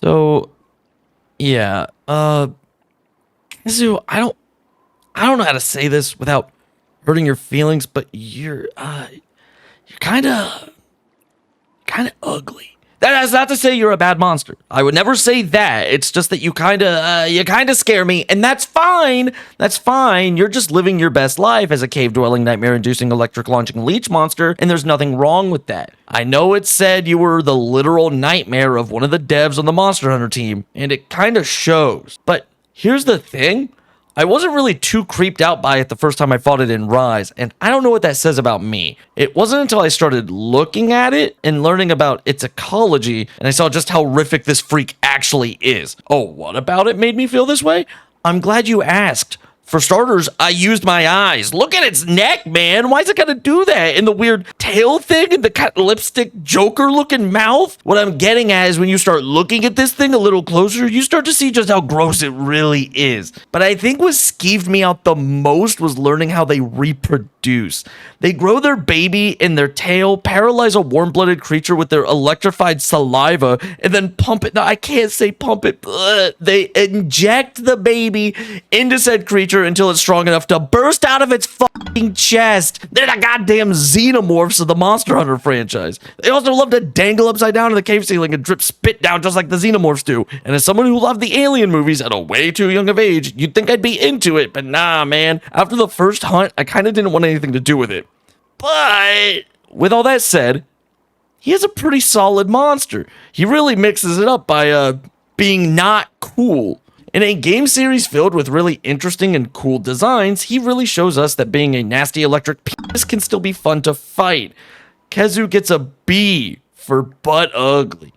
So, yeah, Khezu, I don't know how to say this without hurting your feelings, but you're kind of ugly. That's not to say you're a bad monster. I would never say that. It's just that you kind of scare me, and that's fine. That's fine. You're just living your best life as a cave-dwelling, nightmare-inducing, electric-launching leech monster, and there's nothing wrong with that. I know it said you were the literal nightmare of one of the devs on the Monster Hunter team, and it kind of shows. But here's the thing. I wasn't really too creeped out by it the first time I fought it in Rise, and I don't know what that says about me. It wasn't until I started looking at it and learning about its ecology, and I saw just how horrific this freak actually is. Oh, what about it made me feel this way? I'm glad you asked. For starters, I used my eyes. Look at its neck, man. Why is it gonna do that? And the weird tail thing and the kind of lipstick Joker looking mouth? What I'm getting at is when you start looking at this thing a little closer, you start to see just how gross it really is. But I think what skeeved me out the most was learning how they reproduce. They grow their baby in their tail, paralyze a warm-blooded creature with their electrified saliva, and then pump it. No, I can't say pump it. They inject the baby into said creature until it's strong enough to burst out of its fucking chest. They're the goddamn xenomorphs of the Monster Hunter franchise. They also love to dangle upside down in the cave ceiling and drip spit down just like the xenomorphs do. And as someone who loved the Alien movies at a way too young of age, you'd think I'd be into it, but nah, man. After the first hunt, I kind of didn't want anything to do with it. But with all that said, he is a pretty solid monster. He really mixes it up by being not cool. In a game series filled with really interesting and cool designs, he really shows us that being a nasty electric penis can still be fun to fight. Khezu gets a B for butt ugly.